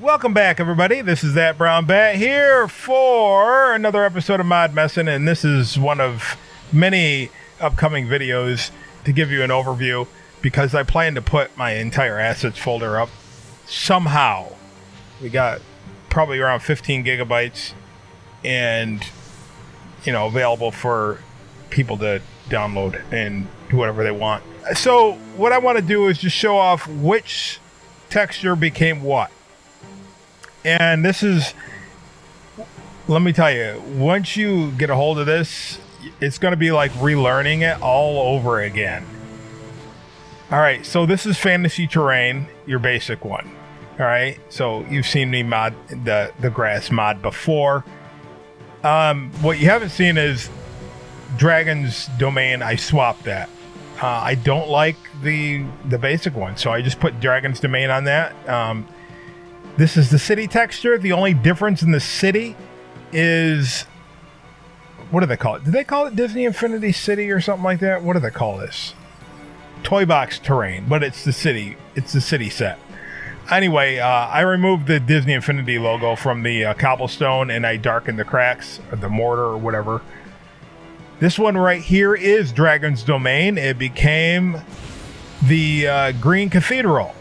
Welcome back, everybody. This is That Brown Bat here for another episode of Mod Messin, and this is one of many upcoming videos to give you an overview because I plan to put my entire assets folder up somehow. We got probably around 15 gigabytes and, available for people to download and do whatever they want. So what I want to do is just show off which texture became what. And this is, let me tell you, once you get a hold of this, it's going to be like relearning it all over again. All right, so this is Fantasy Terrain, your basic one. All right, so you've seen me mod the grass mod before. What you haven't seen is Dragon's Domain. I swapped that. I don't like the basic one, so I just put Dragon's Domain on that. This is the city texture. The only difference in the city is, what do they call it? Do they call it Disney Infinity City or something like that? What do they call this? Toy Box Terrain, but it's the city. It's the city set. Anyway, I removed the Disney Infinity logo from the cobblestone and I darkened the cracks, or the mortar or whatever. This one right here is Dragon's Domain. It became the Green Cathedral.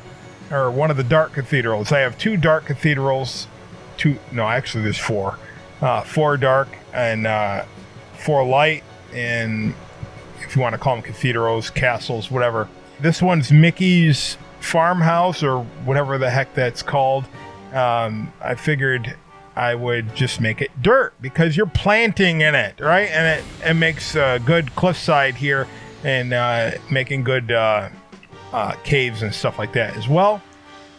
Or one of the dark cathedrals. I have two dark cathedrals. Actually there's four. Four dark and 4 light. And if you want to call them cathedrals, castles, whatever. This one's Mickey's farmhouse or whatever the heck that's called. I figured I would just make it dirt because you're planting in it, right? And it makes a good cliffside here and making good caves and stuff like that as well.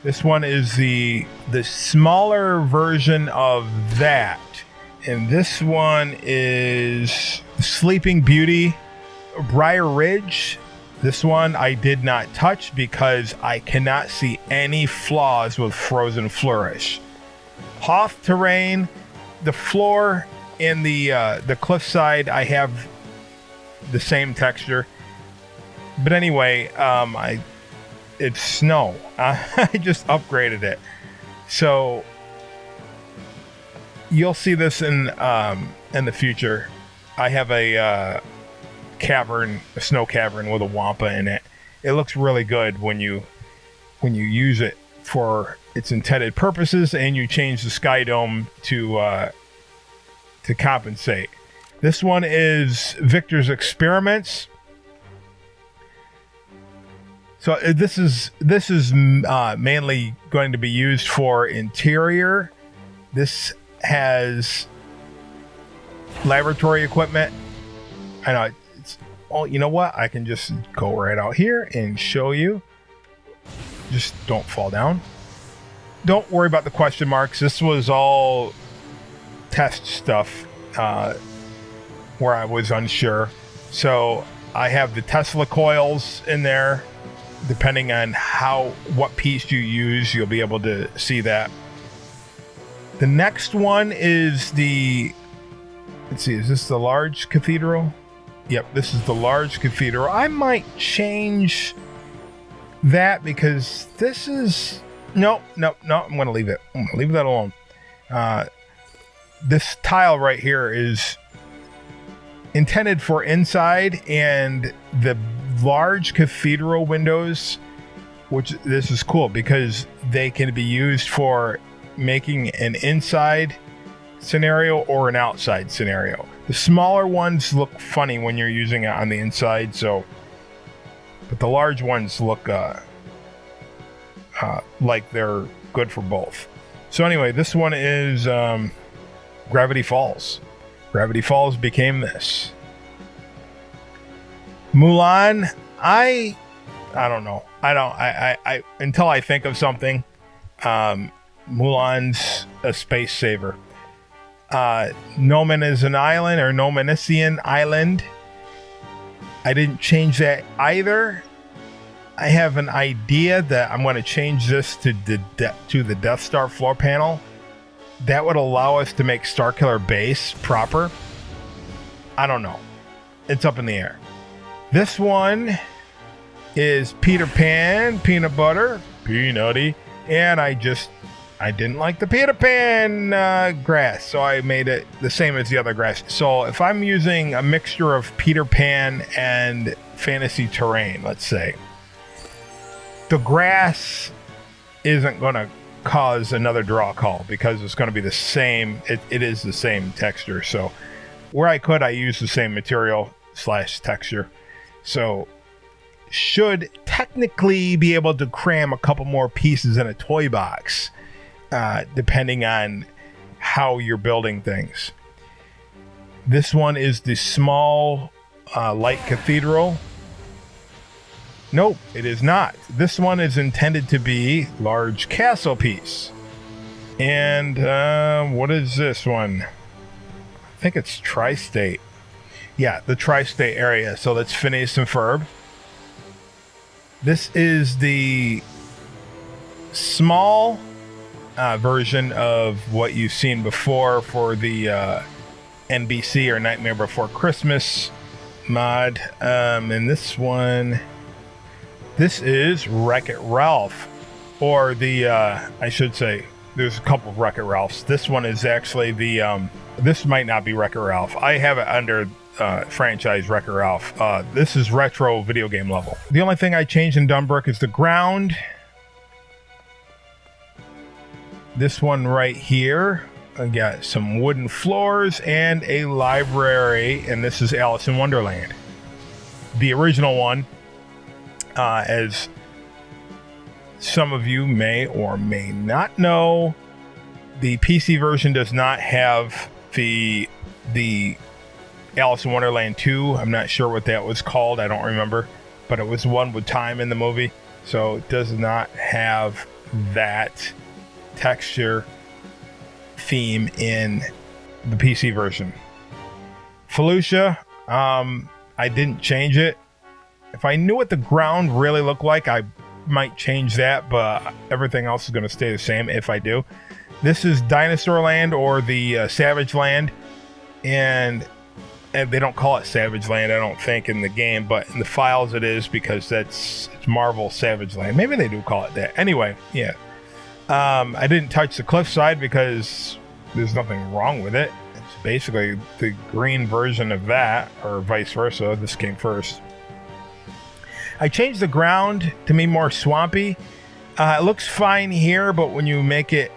This one is the smaller version of that, and this one is Sleeping Beauty Briar Ridge. This one I did not touch because I cannot see any flaws with Frozen Flourish. Hoth Terrain, the floor and the cliffside, I have the same texture. But anyway, it's snow. I just upgraded it. So you'll see this in the future. I have a snow cavern with a wampa in it. It looks really good when you use it for its intended purposes and you change the sky dome to compensate. This one is Victor's Experiments. So this is mainly going to be used for interior. This has laboratory equipment. I know it's all. You know what? I can just go right out here and show you. Just don't fall down. Don't worry about the question marks. This was all test stuff where I was unsure. So I have the Tesla coils in there. Depending on what piece you use, you'll be able to see that. The next one is let's see, is this the large cathedral? Yep, this is the large cathedral. I might change that because this is, no, I'm going to leave it. I'm going to leave that alone. This tile right here is intended for inside, and the large cathedral windows, which this is cool because they can be used for making an inside scenario or an outside scenario. The smaller ones look funny when you're using it on the inside, but the large ones look like they're good for both. So anyway, this one is Gravity Falls. Gravity Falls became this. Mulan, I don't know. I until I think of something. Mulan's a space saver. Nomen is an island, or Nomenician Island. I didn't change that either. I have an idea that I'm going to change this to the Death Star floor panel. That would allow us to make Starkiller Base proper. I don't know. It's up in the air. This one is Peter Pan, Peanut Butter, Peanutty, and I just I didn't like the Peter Pan grass, so I made it the same as the other grass. So if I'm using a mixture of Peter Pan and fantasy terrain, let's say, the grass isn't going to cause another draw call because it's going to be the same. It is the same texture. So where I could, I use the same material / texture. So should technically be able to cram a couple more pieces in a toy box, depending on how you're building things. This one is the small light cathedral. Nope, it is not. This one is intended to be large castle piece. And what is this one? I think it's tri-state. Yeah, the tri-state area. So that's Phineas and Ferb. This is the small version of what you've seen before for the NBC or Nightmare Before Christmas mod. And this one, this is Wreck-It Ralph, or the I should say there's a couple of Wreck-It Ralphs. This one is actually the this might not be Wreck-It Ralph. I have it under franchise Wreck-It Ralph. This is retro video game level. The only thing I changed in Dunbrook is the ground. This one right here, I got some wooden floors and a library, and this is Alice in Wonderland. The original one, as some of you may or may not know, the PC version does not have the Alice in Wonderland 2. I'm not sure what that was called. I don't remember, but it was one with time in the movie, so it does not have that texture theme in the PC version. Felucia, I didn't change it. If I knew what the ground really looked like, I might change that, but everything else is going to stay the same if I do. This is Dinosaur Land, or the Savage Land, and they don't call it Savage Land, I don't think, in the game, but in the files it is, because it's Marvel Savage Land. Maybe they do call it that. Anyway, yeah. I didn't touch the cliffside because there's nothing wrong with it. It's basically the green version of that, or vice versa. This came first. I changed the ground to be more swampy. It looks fine here, but when you make it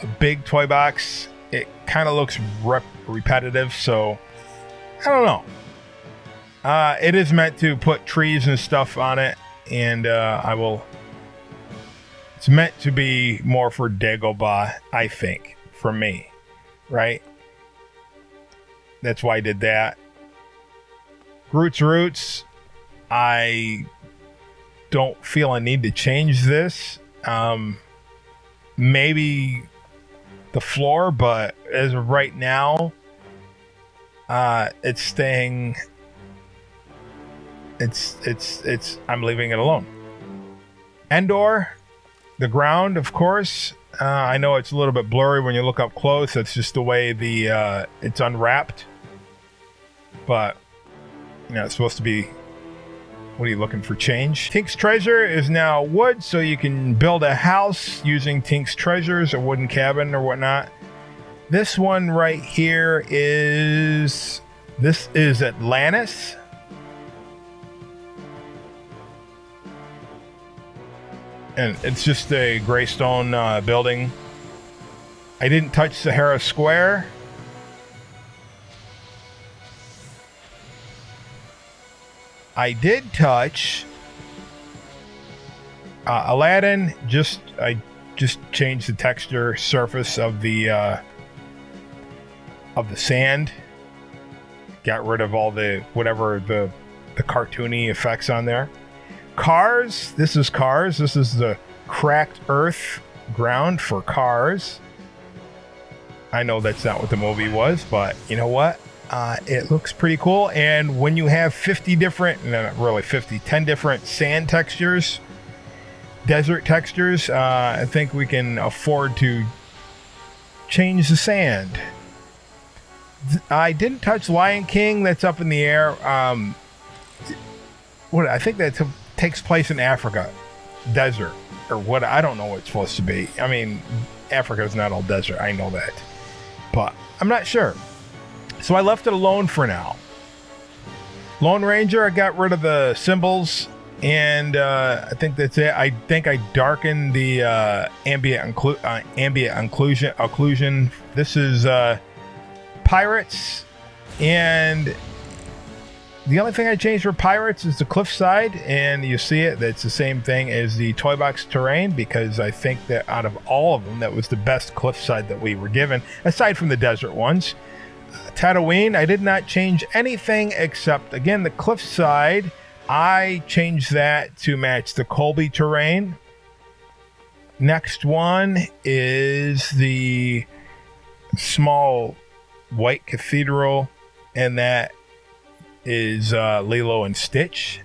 a big toy box, it kind of looks repetitive, so I don't know. It is meant to put trees and stuff on it, and it's meant to be more for Dagobah, I think, for me, right? That's why I did that. Groot's Roots, I don't feel a need to change this. Maybe the floor, but as of right now, it's staying. I'm leaving it alone. Endor, the ground, of course. I know it's a little bit blurry when you look up close. That's just the way it's unwrapped. But it's supposed to be. What are you looking for? Change? Tink's Treasure is now wood, so you can build a house using Tink's Treasures, a wooden cabin or whatnot. This one right here is Atlantis. And it's just a gray stone building. I didn't touch Sahara Square. I did touch Aladdin. I just changed the texture surface of the sand. Got rid of all the cartoony effects on there. Cars. This is Cars. This is the cracked earth ground for Cars. I know that's not what the movie was, but you know what? It looks pretty cool. And when you have 10 different sand textures, desert textures, I think we can afford to change the sand. I didn't touch Lion King. That's up in the air. I think that takes place in Africa. desert or what. I don't know what it's supposed to be. I mean, Africa is not all desert. I know that, but I'm not sure. So I left it alone for now. Lone Ranger, I got rid of the symbols, and I think that's it. I think I darkened the ambient occlusion. This is pirates, and the only thing I changed for pirates is the cliffside, and you see it. That's the same thing as the toy box terrain, because I think that out of all of them, that was the best cliffside that we were given, aside from the desert ones. Tatooine, I did not change anything except, again, the cliffside. I changed that to match the Colby terrain. Next one is the small white cathedral, and that is Lilo and Stitch.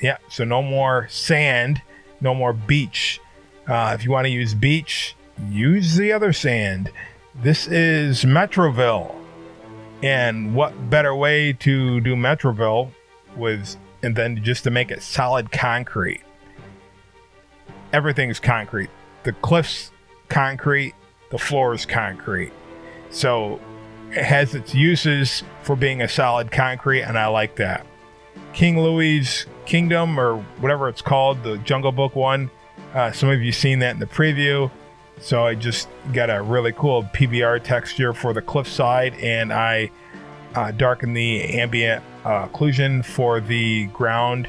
Yeah, so no more sand, no more beach. If you want to use beach, use the other sand. This is Metroville, and what better way to do Metroville and then just to make it solid concrete. Everything's concrete. The cliff's concrete, the floor is concrete. So it has its uses for being a solid concrete, and I like that. King Louis's Kingdom, or whatever it's called, the Jungle Book one. Some of you seen that in the preview. So I just got a really cool PBR texture for the cliffside, and I darkened the ambient occlusion for the ground.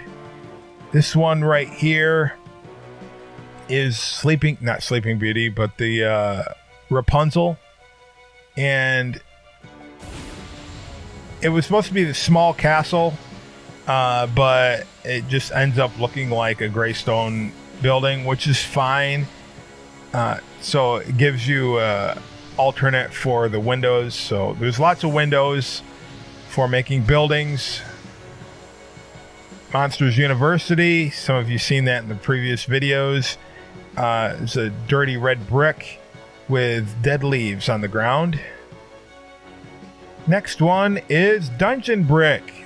This one right here is not Sleeping Beauty, but the Rapunzel. And it was supposed to be the small castle, but it just ends up looking like a gray stone building, which is fine. So it gives you alternate for the windows. So there's lots of windows for making buildings. Monsters University, some of you seen that in the previous videos. It's a dirty red brick with dead leaves on the ground. Next one is Dungeon Brick.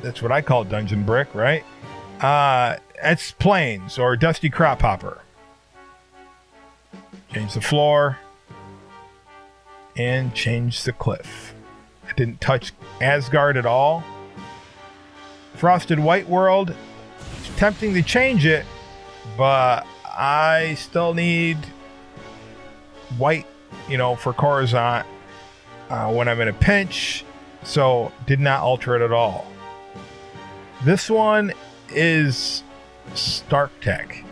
That's what I call Dungeon Brick, right? It's Plains or Dusty Crop Hopper. Change the floor and change the cliff. I didn't touch Asgard at all. Frosted White World. It's tempting to change it, but I still need white, for Coruscant when I'm in a pinch, so did not alter it at all. This one is Stark Tech.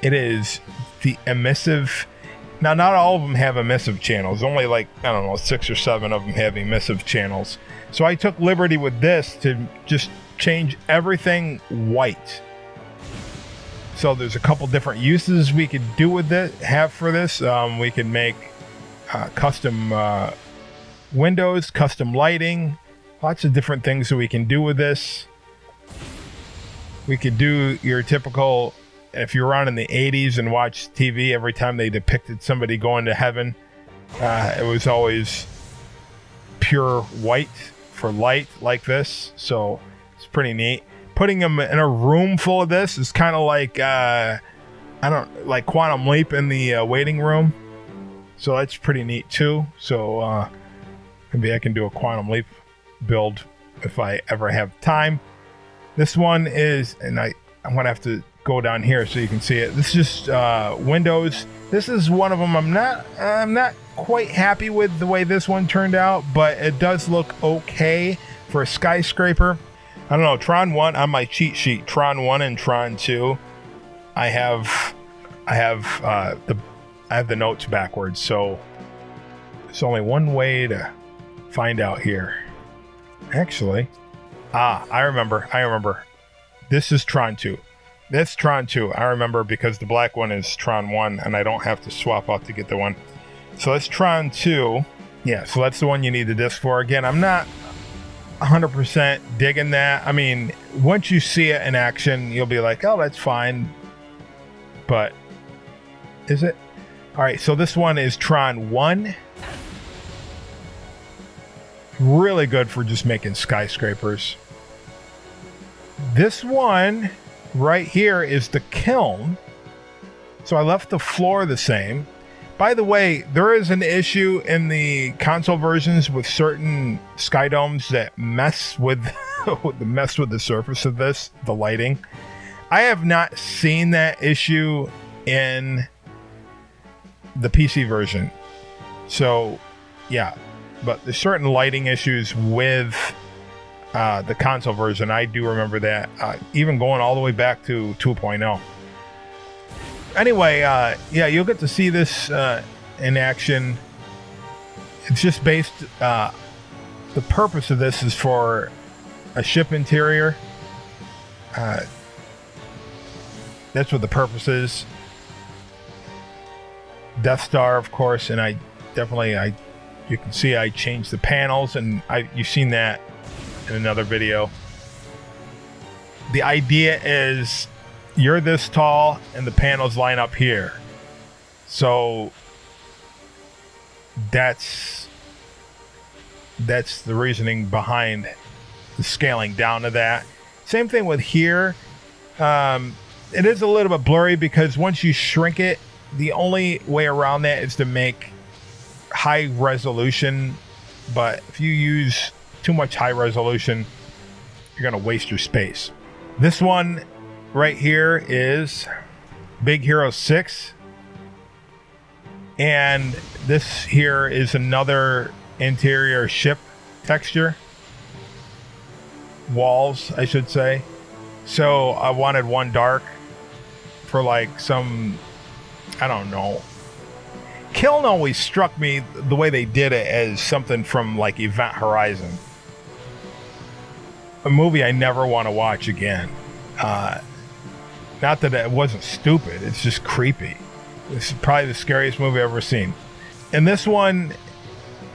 It is the emissive. Now, not all of them have emissive channels. Only 6 or 7 of them have emissive channels. So I took liberty with this to just change everything white. So there's a couple different uses we could do with it. For this. We can make custom windows, custom lighting, lots of different things that we can do with this. We could do your typical. If you're around in the 80s and watched TV, every time they depicted somebody going to heaven, it was always pure white for light like this. So it's pretty neat. Putting them in a room full of this is kind of like, like Quantum Leap in the waiting room. So that's pretty neat too. So maybe I can do a Quantum Leap build if I ever have time. This one is, and I'm going to have to go down here so you can see it. This is just windows. This is one of them. I'm not quite happy with the way this one turned out, but it does look okay for a skyscraper. I don't know. Tron 1 on my cheat sheet. Tron 1 and Tron 2. I have the notes backwards, so there's only one way to find out here. Actually, I remember. This is Tron 2. That's Tron 2. I remember because the black one is Tron 1, and I don't have to swap out to get the one. So that's Tron 2. Yeah, so that's the one you need the disc for. Again, I'm not 100% digging that. I mean, once you see it in action, you'll be like, oh, that's fine. But is it? All right, so this one is Tron 1. Really good for just making skyscrapers. This one right here is the kiln. So I left the floor the same. By the way, there is an issue in the console versions with certain sky domes that mess with the surface of this, the lighting. I have not seen that issue in the PC version. So, yeah. But there's certain lighting issues with the console version. I do remember that, even going all the way back to 2.0. Anyway, yeah, you'll get to see this in action. It's just based... the purpose of this is for a ship interior. That's what the purpose is. Death Star, of course, and you can see I changed the panels, and you've seen that in another video. The idea is you're this tall and the panels line up here. So that's the reasoning behind the scaling down to that. Same thing with here. It is a little bit blurry because once you shrink it, the only way around that is to make high resolution. But if you use too much high resolution, you're going to waste your space. This one right here is Big Hero 6. And this here is another interior ship texture. Walls, I should say. So I wanted one dark for like some, I don't know. Kiln always struck me the way they did it as something from like Event Horizon. A movie I never want to watch again. Not that it wasn't stupid, it's just creepy. This is probably the scariest movie I've ever seen. And this one,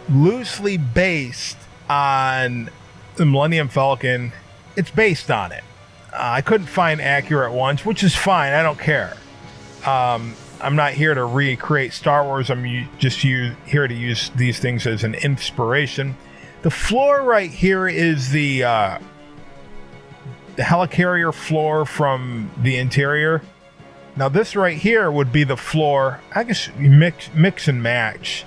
loosely based on the Millennium Falcon, it's based on it. I couldn't find accurate ones, which is fine, I don't care. I'm not here to recreate Star Wars, I'm just here to use these things as an inspiration. The floor right here is the helicarrier floor from the interior. Now this right here would be the floor. I guess you mix and match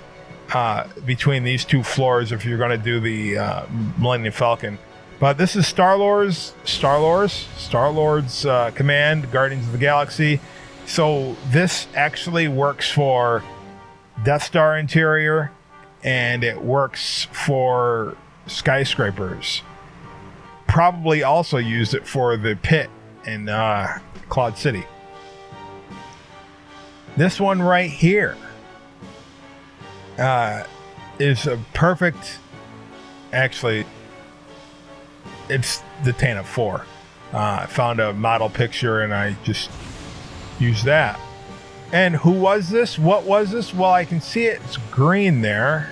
between these two floors if you're going to do the Millennium Falcon. But this is Star-Lord's command, Guardians of the Galaxy. So this actually works for Death Star interior, and it works for skyscrapers. Probably also used it for the pit in Cloud City. This one right here is a perfect... Actually, it's the Tana 4. I found a model picture and I just used that. And who was this? What was this? Well, I can see it. It's green there.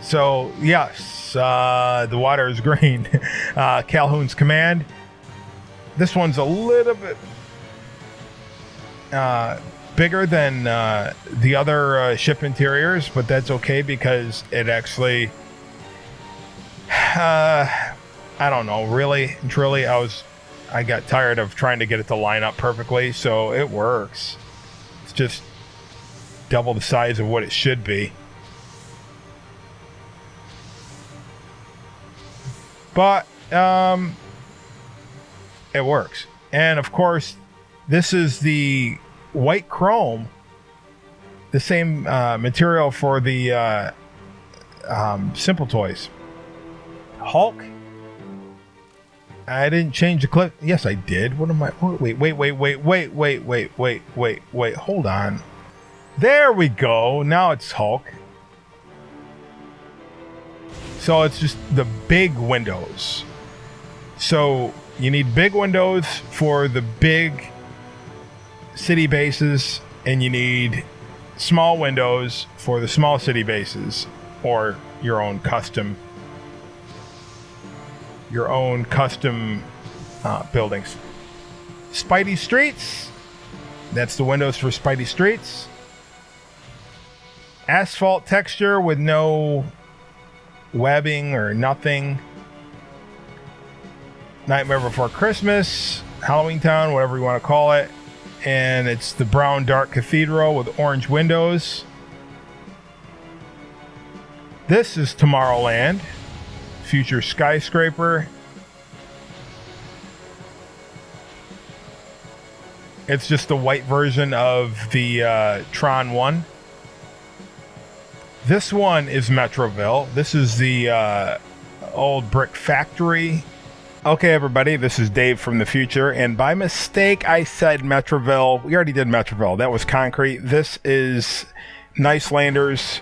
So, yes, the water is green. Calhoun's command. This one's a little bit bigger than the other ship interiors, but that's okay because it actually... I don't know, really and truly, I got tired of trying to get it to line up perfectly, so it works. It's just double the size of what it should be. But it works. And of course, this is the white chrome, the same material for the Simple Toys. Hulk. I didn't change the clip. Yes, I did. What am I? Wait. Hold on. There we go. Now it's Hulk. So it's just the big windows. So you need big windows for the big city bases, and you need small windows for the small city bases, or your own custom buildings. Spidey Streets. That's the windows for Spidey Streets. Asphalt texture with no webbing or nothing. Nightmare Before Christmas. Halloween Town, whatever you want to call it. And it's the brown dark cathedral with orange windows. This is Tomorrowland, future skyscraper. It's just the white version of the Tron 1. This one is Metroville. This is the old brick factory. Okay, everybody, this is Dave from the future, and by mistake, I said Metroville. We already did Metroville. That was concrete. This is Nice Landers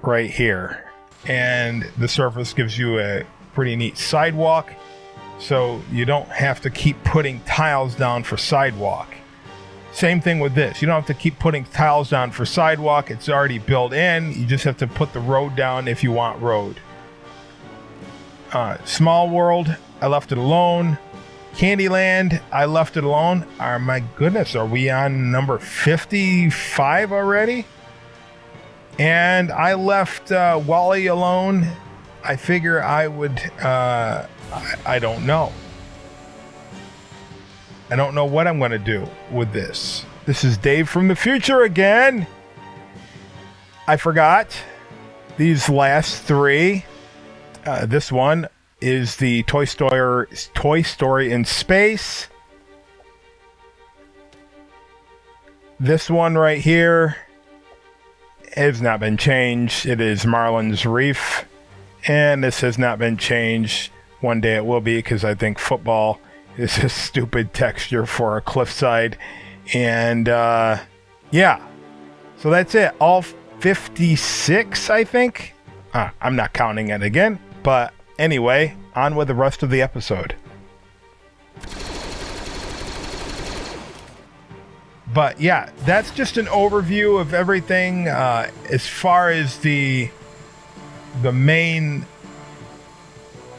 right here. And the surface gives you a pretty neat sidewalk, so you don't have to keep putting tiles down for sidewalk. Same thing with this. You don't have to keep putting tiles down for sidewalk. It's already built in. You just have to put the road down if you want road. Small World, I left it alone. Candyland, I left it alone. My goodness, are we on number 55 already? And I left Wally alone. I figure I would, I don't know. I don't know what I'm going to do with this. This is Dave from the future again. I forgot these last three. This one is the Toy Story in space. This one right here has not been changed. It is Marlin's Reef. And this has not been changed. One day it will be, because I think football is a stupid texture for a cliffside. And yeah, so that's it. All 56, I think. I'm not counting it again. But anyway, on with the rest of the episode. But yeah, that's just an overview of everything as far as the main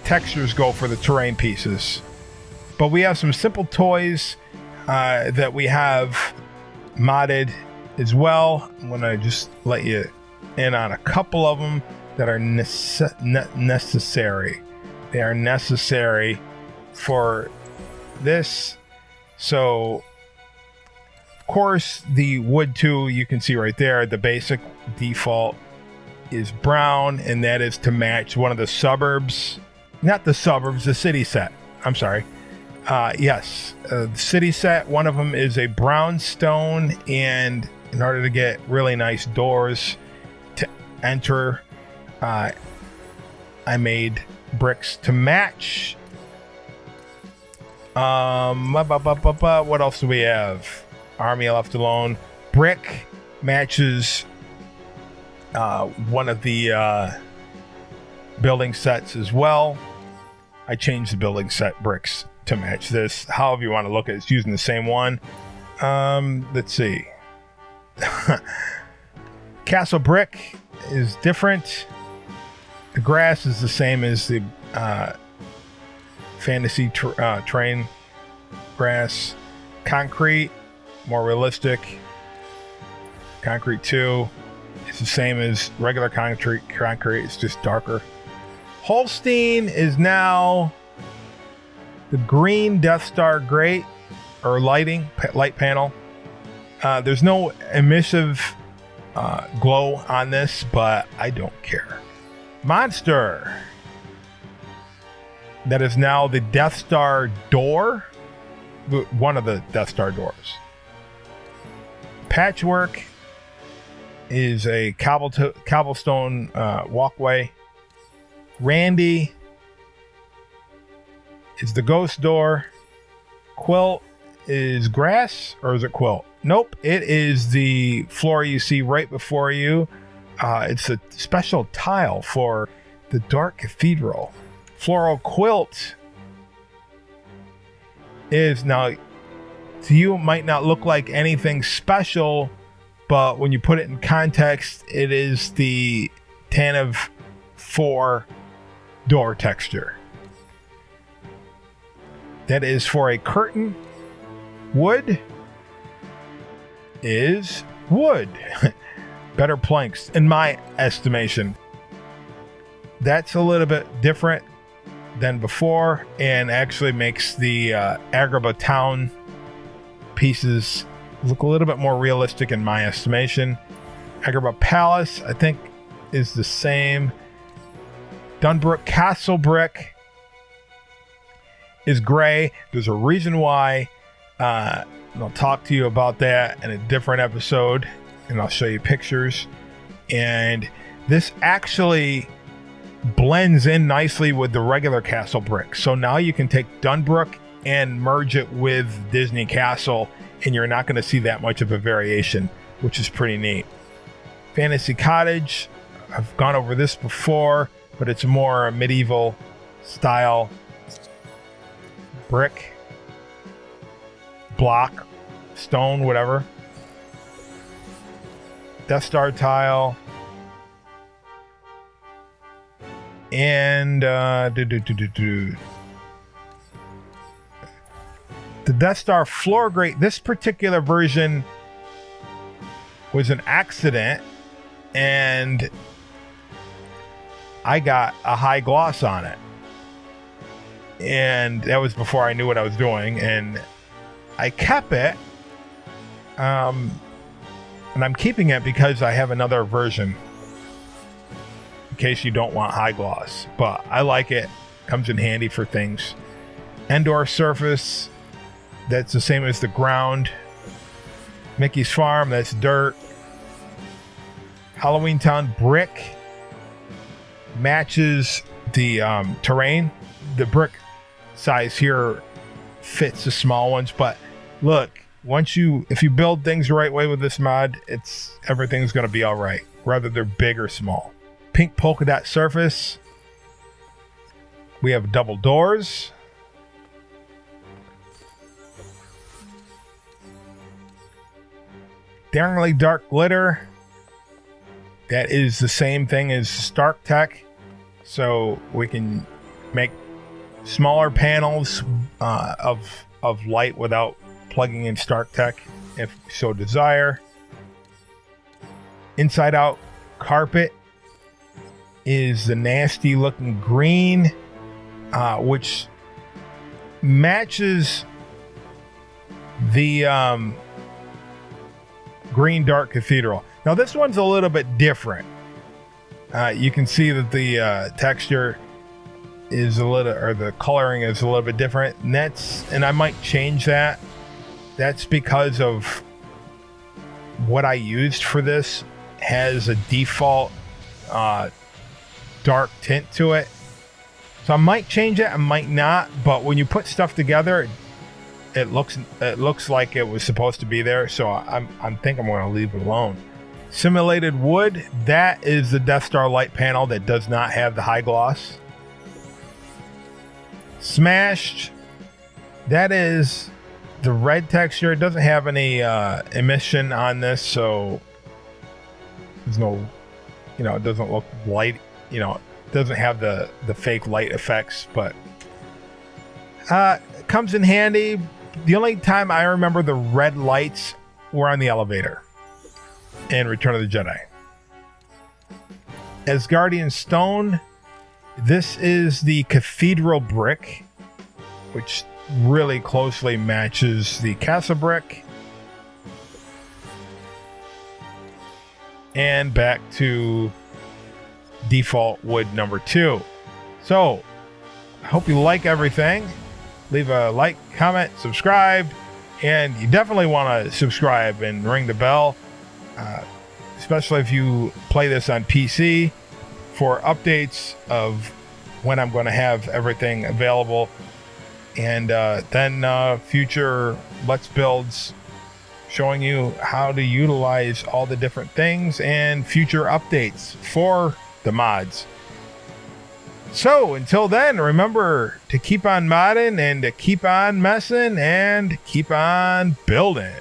textures go for the terrain pieces. But we have some simple toys that we have modded as well. I'm going to just let you in on a couple of them that are necessary. They are necessary for this. So, of course, the wood 2, you can see right there, the basic default is brown, and that is to match one of the suburbs. Not the suburbs, the city set. I'm sorry. Yes, the city set, one of them is a brown stone, and in order to get really nice doors to enter, I made bricks to match. What else do we have? Army left alone. Brick matches one of the building sets as well. I changed the building set bricks to match this. However you want to look at it, it's using the same one. Let's see. Castle brick is different. The grass is the same as the fantasy train grass. Concrete, more realistic. Concrete 2 is the same as regular concrete. It's just darker. Holstein is now the green Death Star grate or light panel. There's no emissive glow on this, but I don't care. Monster. That is now the Death Star door. One of the Death Star doors. Patchwork is a cobblestone walkway. Randy is the ghost door. Quilt is grass, or is it quilt? Nope, it is the floor you see right before you. It's a special tile for the Dark Cathedral. Floral quilt is, now to you, it might not look like anything special, but when you put it in context, it is the Tantive 4 door texture. That is for a curtain. Wood is wood. Better planks, in my estimation. That's a little bit different than before, and actually makes the Agrabah town pieces look a little bit more realistic in my estimation. Agrabah Palace, I think, is the same. Dunbrook Castle brick is gray. There's a reason why. I'll talk to you about that in a different episode, and I'll show you pictures. And this actually blends in nicely with the regular castle brick. So now you can take Dunbrook and merge it with Disney Castle, and you're not going to see that much of a variation, which is pretty neat. Fantasy Cottage, I've gone over this before, but it's more medieval style brick, block, stone, whatever. Death Star tile. And the Death Star floor grate. This particular version was an accident, and I got a high gloss on it. And that was before I knew what I was doing, and I kept it. And I'm keeping it because I have another version in case you don't want high gloss. But I like it. Comes in handy for things. Endor surface, that's the same as the ground. Mickey's Farm, that's dirt. Halloween Town brick matches the terrain. The brick size here fits the small ones, but look, if you build things the right way with this mod, everything's going to be all right, whether they're big or small. Pink polka dot surface. We have double doors. Daringly dark glitter. That is the same thing as Stark Tech, so we can make smaller panels of light without plugging in Stark Tech if we so desire. Inside out carpet is the nasty looking green, which matches the green dark cathedral. Now this one's a little bit different. You can see that the texture is the coloring is a little bit different, and I might change that. That's because of what I used for this has a default dark tint to it. So I might change it, I might not, but when you put stuff together, it looks like it was supposed to be there, so I think I'm going to leave it alone. Simulated wood, that is the Death Star light panel that does not have the high gloss. Smashed, that is the red texture. It doesn't have any emission on this, so there's no, it doesn't look light, it doesn't have the fake light effects, but it comes in handy. The only time I remember the red lights were on the elevator in Return of the Jedi. Asgardian stone, this is the cathedral brick, which really closely matches the castle brick. And back to default wood number 2. So, I hope you like everything. Leave a like, comment, subscribe, and you definitely want to subscribe and ring the bell, especially if you play this on PC, for updates of when I'm going to have everything available, and then future Let's Builds showing you how to utilize all the different things and future updates for the mods. So until then, remember to keep on modding and to keep on messing and keep on building.